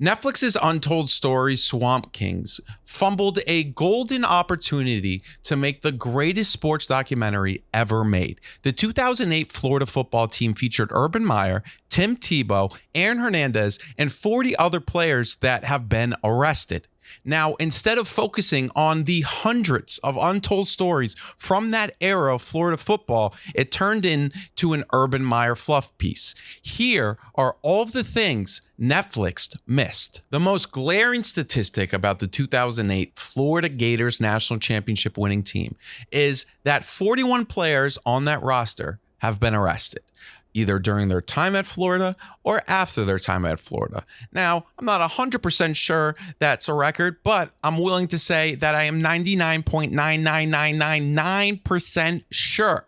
Netflix's Untold Stories Swamp Kings fumbled a golden opportunity to make the greatest sports documentary ever made. The 2008 Florida football team featured Urban Meyer, Tim Tebow, Aaron Hernandez, and 40 other players that have been arrested. Now, instead of focusing on the hundreds of untold stories from that era of Florida football, it turned into an Urban Meyer fluff piece. Here are all of the things Netflix missed. The most glaring statistic about the 2008 Florida Gators national championship winning team is that 41 players on that roster have been arrested, either during their time at Florida or after their time at Florida. Now, I'm not 100% sure that's a record, but I'm willing to say that I am 99.99999% sure.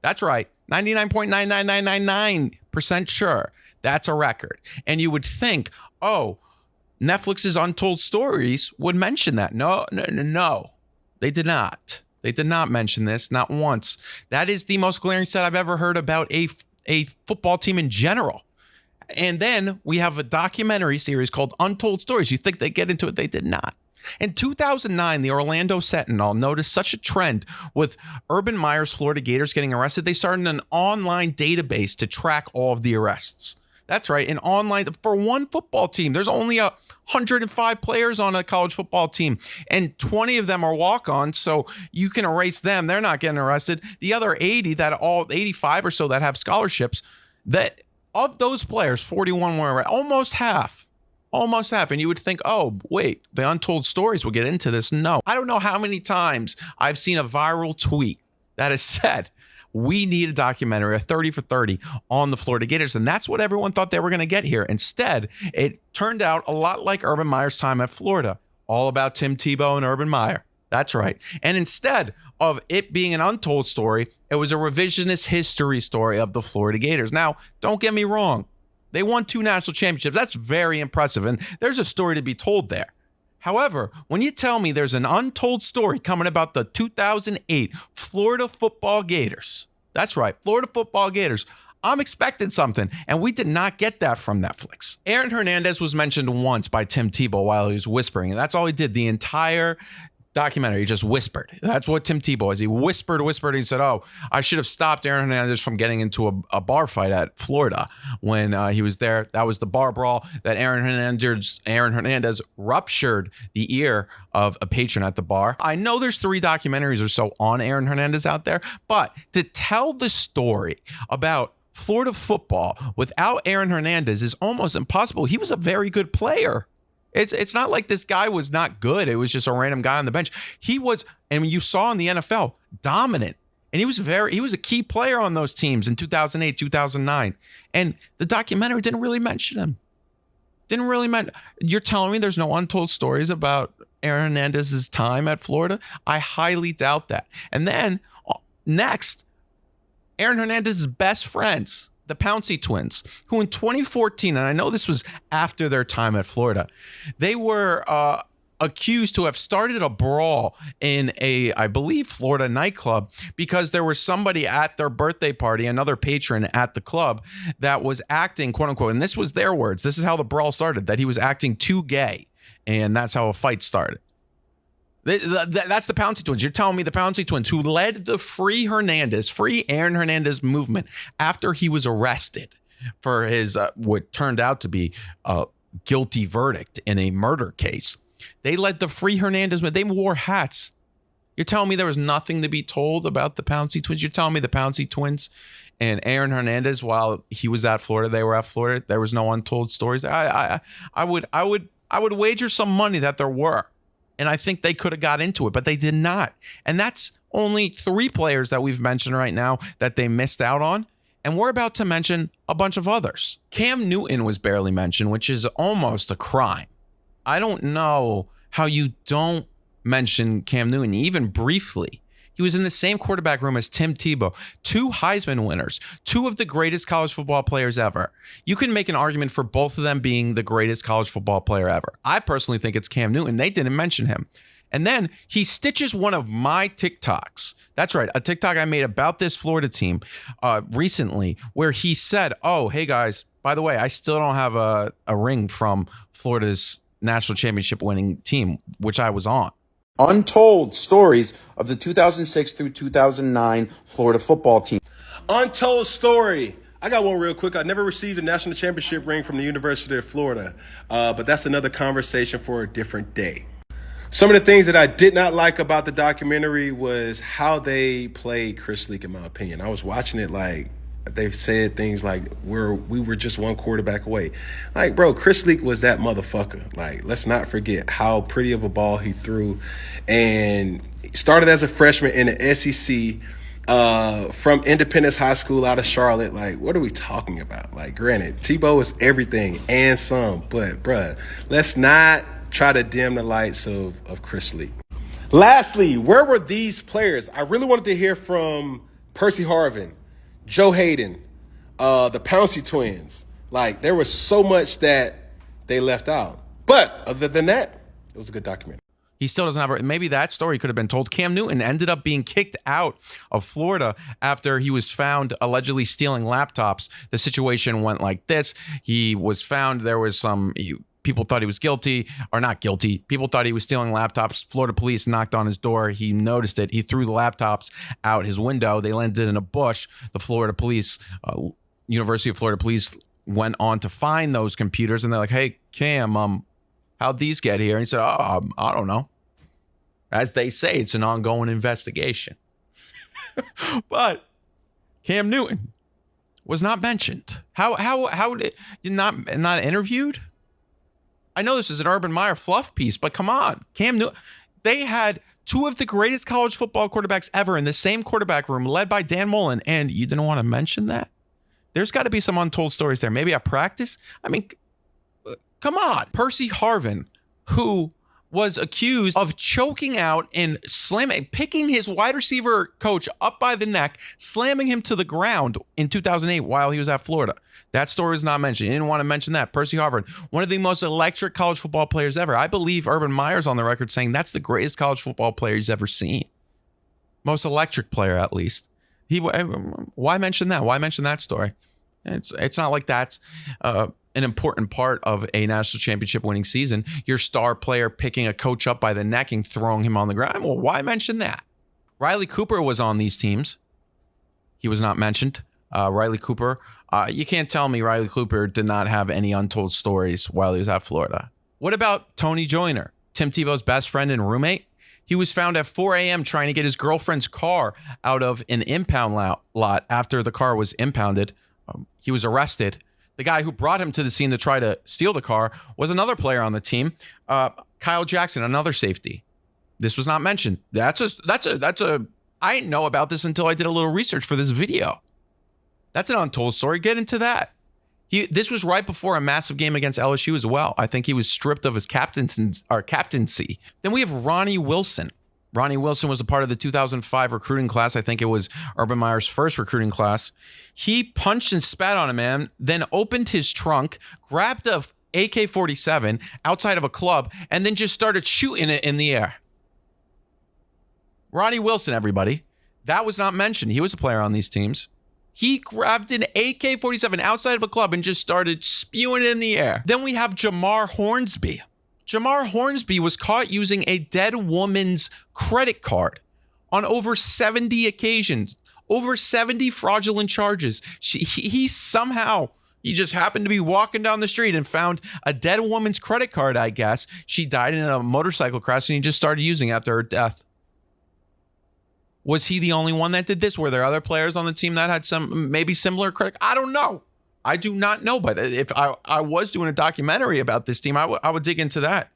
That's right, 99.99999% sure that's a record. And you would think, oh, Netflix's Untold Stories would mention that. No, they did not. They did not mention this, not once. That is the most glaring stat I've ever heard about a football team in general. And then we have a documentary series called Untold Stories. You think they get into it? They did not. In 2009, the Orlando Sentinel noticed such a trend with Urban Meyer's Florida Gators getting arrested. They started an online database to track all of the arrests. That's right, an online for one football team. There's only 105 players on a college football team, and 20 of them are walk-ons, so you can erase them. They're not getting arrested. The other 85 or so that have scholarships, that of those players, 41 were arrested. Almost half. And you would think, oh, wait, the Untold Stories will get into this. No. I don't know how many times I've seen a viral tweet that has said, we need a documentary, a 30 for 30 on the Florida Gators. And that's what everyone thought they were going to get here. Instead, it turned out a lot like Urban Meyer's time at Florida, all about Tim Tebow and Urban Meyer. That's right. And instead of it being an untold story, it was a revisionist history story of the Florida Gators. Now, don't get me wrong. They won 2 national championships. That's very impressive. And there's a story to be told there. However, when you tell me there's an untold story coming about the 2008 Florida football Gators, that's right, Florida football Gators, I'm expecting something, and we did not get that from Netflix. Aaron Hernandez was mentioned once by Tim Tebow while he was whispering, and that's all he did the entire documentary. He just whispered. That's what Tim Tebow is. He whispered. And he said, oh, I should have stopped Aaron Hernandez from getting into a bar fight at Florida when he was there. That was the bar brawl that Aaron Hernandez ruptured the ear of a patron at the bar. I know there's 3 documentaries or so on Aaron Hernandez out there, but to tell the story about Florida football without Aaron Hernandez is almost impossible. He was a very good player. It's not like this guy was not good. It was just a random guy on the bench. He was, and you saw in the NFL, dominant. And he was a key player on those teams in 2008, 2009. And the documentary didn't really mention him. You're telling me there's no untold stories about Aaron Hernandez's time at Florida? I highly doubt that. And then next, Aaron Hernandez's best friends, the Pouncey twins, who in 2014, and I know this was after their time at Florida, they were accused to have started a brawl in I believe, Florida nightclub because there was somebody at their birthday party, another patron at the club, that was acting, quote unquote, and this was their words, this is how the brawl started, that he was acting too gay, and that's how a fight started. That's the Pouncey twins. You're telling me the Pouncey twins, who led the Free Aaron Hernandez movement after he was arrested for his what turned out to be a guilty verdict in a murder case. They led the Free Hernandez movement. They wore hats. You're telling me there was nothing to be told about the Pouncey twins? You're telling me the Pouncey twins and Aaron Hernandez, while he was at Florida, they were at Florida, there was no untold stories? I would wager some money that there were. And I think they could have got into it, but they did not. And that's only 3 players that we've mentioned right now that they missed out on. And we're about to mention a bunch of others. Cam Newton was barely mentioned, which is almost a crime. I don't know how you don't mention Cam Newton, even briefly. He was in the same quarterback room as Tim Tebow, 2 Heisman winners, 2 of the greatest college football players ever. You can make an argument for both of them being the greatest college football player ever. I personally think it's Cam Newton. They didn't mention him. And then he stitches one of my TikToks. That's right, a TikTok I made about this Florida team recently, where he said, oh, hey guys, By the way, I still don't have a ring from Florida's national championship winning team, which I was on. Untold Stories of the 2006 through 2009 Florida football team. Untold story. I got one real quick. I never received a national championship ring from the University of Florida, but that's another conversation for a different day. Some of the things that I did not like about the documentary was how they played Chris Leak, in my opinion. I was watching it like they've said things like we were just one quarterback away. Like, bro, Chris Leak was that motherfucker. Like, let's not forget how pretty of a ball he threw, and started as a freshman in the SEC. From Independence High School out of Charlotte. Like, what are we talking about? Like, granted, Tebow is everything and some, but bruh, let's not try to dim the lights of Chris Leak. Lastly, where were these players? I really wanted to hear from Percy Harvin, Joe Hayden, the Pouncey twins. Like, there was so much that they left out. But other than that, it was a good documentary. He still doesn't have maybe that story could have been told. Cam Newton ended up being kicked out of Florida after he was found allegedly stealing laptops. The situation went like this. He was found. There was people thought he was guilty or not guilty. People thought he was stealing laptops. Florida police knocked on his door. He noticed it. He threw the laptops out his window. They landed in a bush. The Florida police, University of Florida police, went on to find those computers, and they're like, "Hey, Cam, how'd these get here?" And he said, "Oh, I don't know." As they say, it's an ongoing investigation. But Cam Newton was not mentioned. How did you not interviewed? I know this is an Urban Meyer fluff piece, but come on, Cam Newton. They had two of the greatest college football quarterbacks ever in the same quarterback room, led by Dan Mullen, and you didn't want to mention that? There's got to be some untold stories there. Maybe at practice? I mean, come on. Percy Harvin, who was accused of choking out and picking his wide receiver coach up by the neck, slamming him to the ground in 2008 while he was at Florida. That story was not mentioned. He didn't want to mention that. Percy Harvin, one of the most electric college football players ever. I believe Urban Meyer's on the record saying that's the greatest college football player he's ever seen. Most electric player, at least. Why mention that? Why mention that story? It's not like that's an important part of a national championship winning season. Your star player picking a coach up by the neck and throwing him on the ground. Well, why mention that? Riley Cooper was on these teams. He was not mentioned. Riley Cooper. You can't tell me Riley Cooper did not have any untold stories while he was at Florida. What about Tony Joyner, Tim Tebow's best friend and roommate? He was found at 4 a.m. trying to get his girlfriend's car out of an impound lot after the car was impounded. He was arrested. The guy who brought him to the scene to try to steal the car was another player on the team, Kyle Jackson, another safety. This was not mentioned. I didn't know about this until I did a little research for this video. That's an untold story. Get into that. This was right before a massive game against LSU as well. I think he was stripped of his captaincy. Then we have Ronnie Wilson. Ronnie Wilson was a part of the 2005 recruiting class. I think it was Urban Meyer's first recruiting class. He punched and spat on a man, then opened his trunk, grabbed a AK-47 outside of a club, and then just started shooting it in the air. Ronnie Wilson, everybody. That was not mentioned. He was a player on these teams. He grabbed an AK-47 outside of a club and just started spewing it in the air. Then we have Jamar Hornsby. Jamar Hornsby was caught using a dead woman's credit card on over 70 occasions, over 70 fraudulent charges. He just happened to be walking down the street and found a dead woman's credit card, I guess. She died in a motorcycle crash and he just started using it after her death. Was he the only one that did this? Were there other players on the team that had some maybe similar credit? I don't know. I do not know, but if I was doing a documentary about this team, I would dig into that.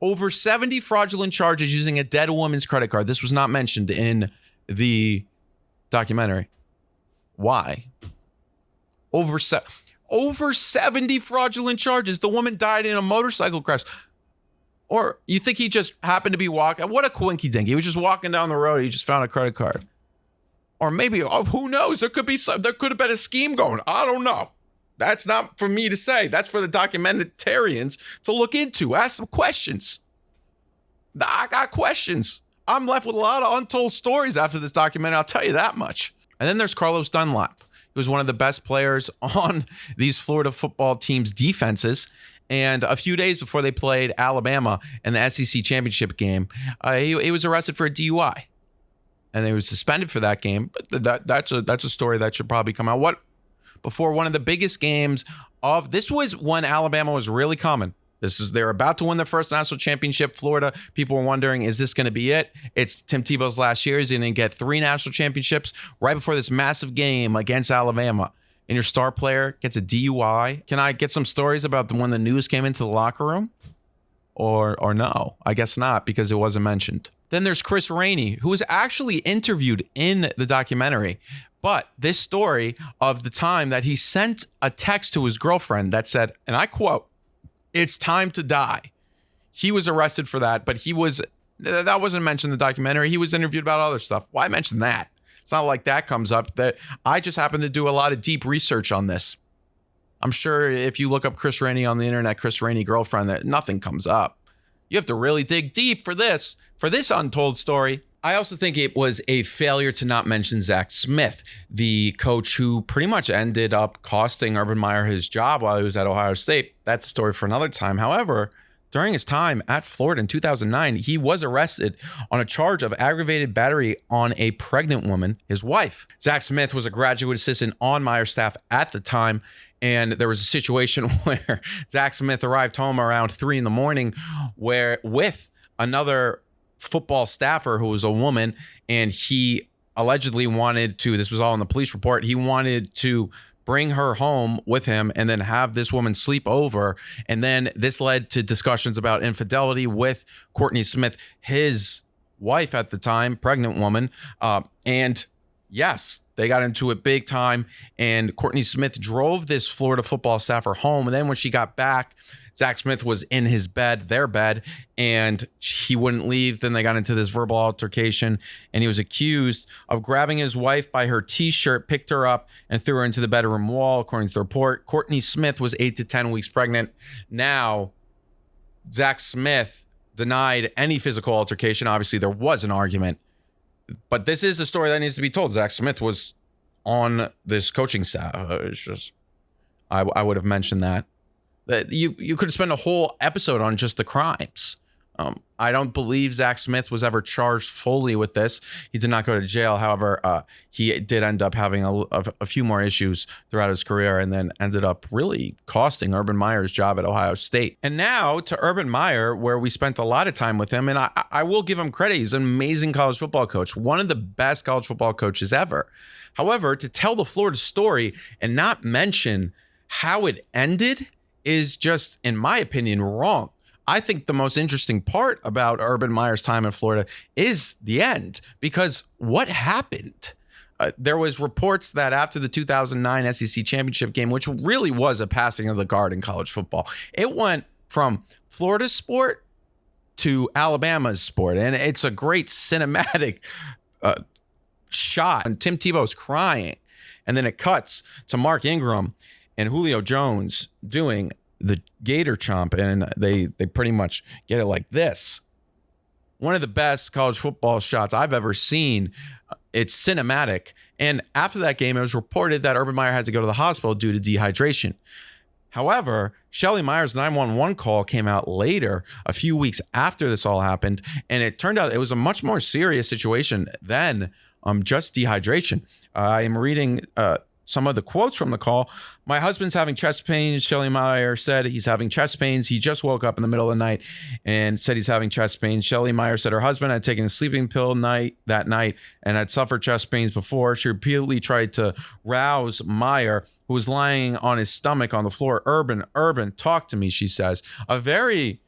Over 70 fraudulent charges using a dead woman's credit card. This was not mentioned in the documentary. Why? Over 70 fraudulent charges. The woman died in a motorcycle crash. Or you think he just happened to be walking? What a quinky dink. He was just walking down the road. He just found a credit card. Or maybe, who knows? There could have been a scheme going. I don't know. That's not for me to say. That's for the documentarians to look into. Ask some questions. I got questions. I'm left with a lot of untold stories after this documentary. I'll tell you that much. And then there's Carlos Dunlap. He was one of the best players on these Florida football team's defenses. And a few days before they played Alabama in the SEC championship game, he was arrested for a DUI. And he was suspended for that game. But that's a story that should probably come out. Before one of the biggest games this was when Alabama was really coming. They're about to win their first national championship. Florida, people were wondering, is this going to be it? It's Tim Tebow's last year. He's going to get 3 national championships right before this massive game against Alabama. And your star player gets a DUI. Can I get some stories about when the news came into the locker room? Or no? I guess not, because it wasn't mentioned. Then there's Chris Rainey, who was actually interviewed in the documentary. But this story of the time that he sent a text to his girlfriend that said, and I quote, "It's time to die." He was arrested for that, but that wasn't mentioned in the documentary. He was interviewed about other stuff. Why mention that? It's not like that comes up. That I just happened to do a lot of deep research on this. I'm sure if you look up Chris Rainey on the internet, Chris Rainey girlfriend, that nothing comes up. You have to really dig deep for this untold story. I also think it was a failure to not mention Zach Smith, the coach who pretty much ended up costing Urban Meyer his job while he was at Ohio State. That's a story for another time. However, during his time at Florida in 2009, he was arrested on a charge of aggravated battery on a pregnant woman, his wife. Zach Smith was a graduate assistant on Meyer's staff at the time, and there was a situation where Zach Smith arrived home around 3 a.m. with another football staffer who was a woman, and he allegedly wanted to, this was all in the police report, he wanted to bring her home with him and then have this woman sleep over. And then this led to discussions about infidelity with Courtney Smith, his wife at the time, pregnant woman. And yes, they got into it big time. And Courtney Smith drove this Florida football staffer home. And then when she got back, Zach Smith was in their bed, and he wouldn't leave. Then they got into this verbal altercation, and he was accused of grabbing his wife by her t-shirt, picked her up, and threw her into the bedroom wall, according to the report. Courtney Smith was 8 to 10 weeks pregnant. Now, Zach Smith denied any physical altercation. Obviously, there was an argument, but this is a story that needs to be told. Zach Smith was on this coaching staff. It's just, I would have mentioned that. That you could spend a whole episode on just the crimes. I don't believe Zach Smith was ever charged fully with this. He did not go to jail. However, he did end up having a few more issues throughout his career, and then ended up really costing Urban Meyer's job at Ohio State. And now to Urban Meyer, where we spent a lot of time with him. And I will give him credit. He's an amazing college football coach, one of the best college football coaches ever. However, to tell the Florida story and not mention how it ended is just, in my opinion, wrong. I think the most interesting part about Urban Meyer's time in Florida is the end, because what happened? There was reports that after the 2009 SEC championship game, which really was a passing of the guard in college football, it went from Florida's sport to Alabama's sport. And it's a great cinematic shot. And Tim Tebow's crying. And then it cuts to Mark Ingram and Julio Jones doing the Gator chomp, and they pretty much get it like this. One of the best college football shots I've ever seen. It's cinematic. And after that game, it was reported that Urban Meyer had to go to the hospital due to dehydration. However, Shelly Meyer's 911 call came out later, a few weeks after this all happened, and it turned out it was a much more serious situation than just dehydration. I am reading some of the quotes from the call. "My husband's having chest pains." Shelly Meyer said he's having chest pains. He just woke up in the middle of the night and said he's having chest pains. Shelly Meyer said her husband had taken a sleeping pill that night and had suffered chest pains before. She repeatedly tried to rouse Meyer, who was lying on his stomach on the floor. Urban, talk to me," she says. A very,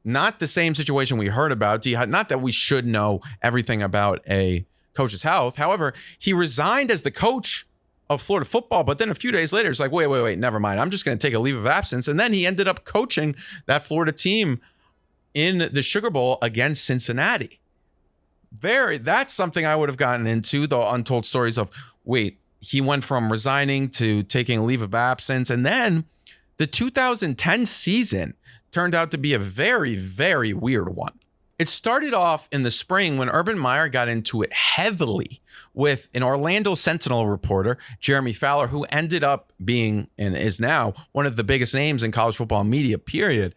not the same situation we heard about. Not that we should know everything about a coach's health. However, he resigned as the coach of Florida football, but then a few days later, it's like, wait, never mind. I'm just going to take a leave of absence. And then he ended up coaching that Florida team in the Sugar Bowl against Cincinnati. That's something I would have gotten into, the untold stories of, he went from resigning to taking a leave of absence. And then the 2010 season turned out to be a very, very weird one. It started off in the spring when Urban Meyer got into it heavily with an Orlando Sentinel reporter, Jeremy Fowler, who ended up being and is now one of the biggest names in college football media, period.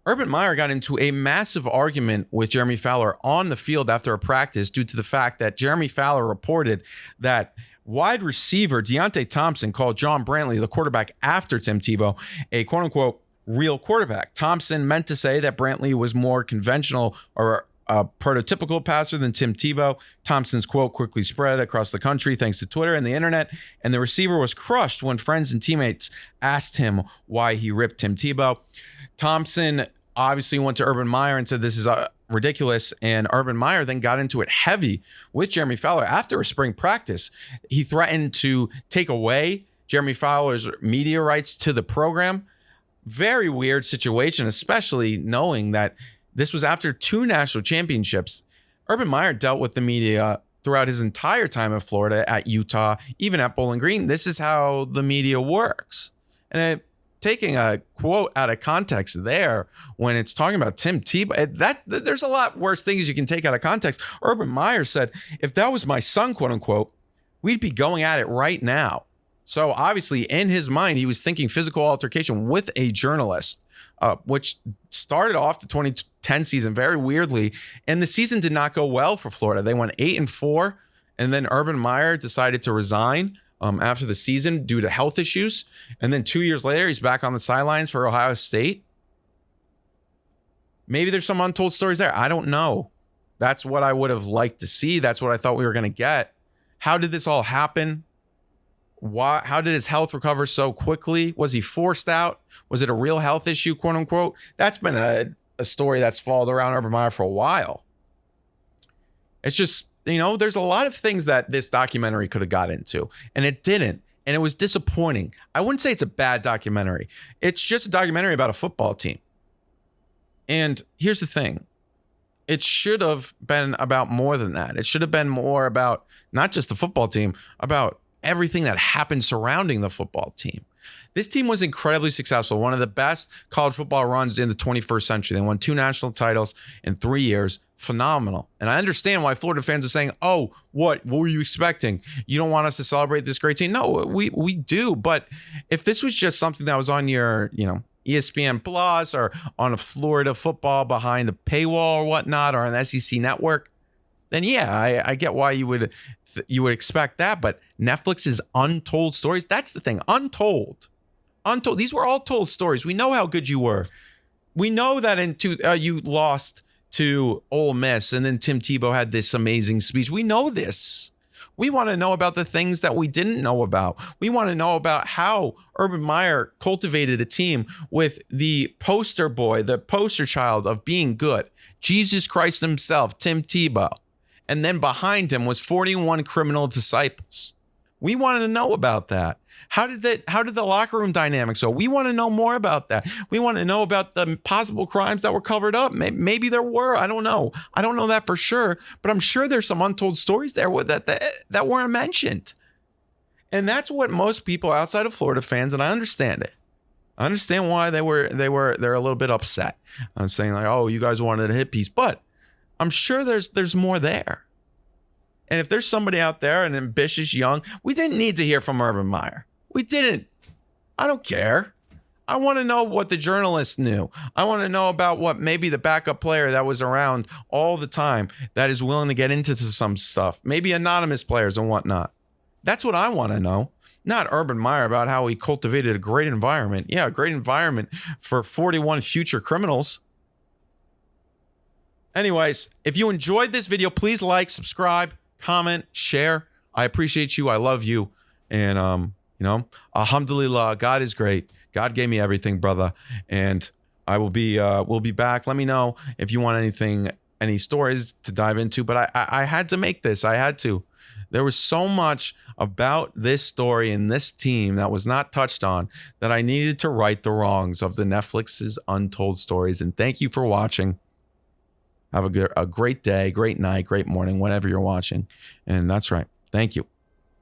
Urban Meyer got into a massive argument with Jeremy Fowler on the field after a practice due to the fact that Jeremy Fowler reported that wide receiver Deontay Thompson called John Brantley, the quarterback after Tim Tebow, a quote-unquote real quarterback. Thompson meant to say that Brantley was more conventional or a prototypical passer than Tim Tebow. Thompson's quote quickly spread across the country thanks to Twitter and the internet, and the receiver was crushed when friends and teammates asked him why he ripped Tim Tebow. Thompson obviously went to Urban Meyer and said this is ridiculous, and Urban Meyer then got into it heavy with Jeremy Fowler after a spring practice. He threatened to take away Jeremy Fowler's media rights to the program. Very weird situation, especially knowing that this was after 2 national championships. Urban Meyer dealt with the media throughout his entire time in Florida, at Utah, even at Bowling Green. This is how the media works. And taking a quote out of context there when it's talking about Tim Tebow, there's a lot worse things you can take out of context. Urban Meyer said, if that was my son, quote unquote, we'd be going at it right now. So obviously in his mind, he was thinking physical altercation with a journalist, which started off the 2010 season very weirdly. And the season did not go well for Florida. They went 8-4. And then Urban Meyer decided to resign after the season due to health issues. And then 2 years later, he's back on the sidelines for Ohio State. Maybe there's some untold stories there. I don't know. That's what I would have liked to see. That's what I thought we were going to get. How did this all happen? How did his health recover so quickly? Was he forced out? Was it a real health issue, quote unquote? That's been a story that's followed around Urban Meyer for a while. It's just, there's a lot of things that this documentary could have got into, and it didn't. And it was disappointing. I wouldn't say it's a bad documentary. It's just a documentary about a football team. And here's the thing. It should have been about more than that. It should have been more about not just the football team, about everything that happened surrounding the football team. This team was incredibly successful, one of the best college football runs in the 21st century. They won 2 national titles in 3 years. Phenomenal. And I understand why Florida fans are saying, oh, what were you expecting? You don't want us to celebrate this great team? No, we do. But if this was just something that was on your, ESPN Plus or on a Florida football behind a paywall or whatnot, or on the SEC network, then yeah, I get why you would expect that. But Netflix's Untold Stories, that's the thing. Untold. These were all told stories. We know how good you were. We know that you lost to Ole Miss, and then Tim Tebow had this amazing speech. We know this. We want to know about the things that we didn't know about. We want to know about how Urban Meyer cultivated a team with the poster boy, the poster child of being good, Jesus Christ himself, Tim Tebow. And then behind him was 41 criminal disciples. We wanted to know about that. How did the locker room dynamics go? We want to know more about that. We want to know about the possible crimes that were covered up. Maybe there were. I don't know. I don't know that for sure, but I'm sure there's some untold stories there that weren't mentioned. And that's what most people outside of Florida fans, and I understand it. I understand why they're a little bit upset. I'm saying like, oh, you guys wanted a hit piece, but I'm sure there's more there. And if there's somebody out there, an ambitious young, we didn't need to hear from Urban Meyer. We didn't. I don't care. I want to know what the journalist knew. I want to know about what maybe the backup player that was around all the time that is willing to get into some stuff. Maybe anonymous players and whatnot. That's what I want to know. Not Urban Meyer about how he cultivated a great environment. Yeah, a great environment for 41 future criminals. Anyways, if you enjoyed this video, please like, subscribe, comment, share. I appreciate you. I love you. And, alhamdulillah, God is great. God gave me everything, brother. And we'll be back. Let me know if you want any stories to dive into. But I had to make this. I had to. There was so much about this story and this team that was not touched on that I needed to right the wrongs of the Netflix's Untold Stories. And thank you for watching. Have a great day, great night, great morning, whenever you're watching. And that's right. Thank you.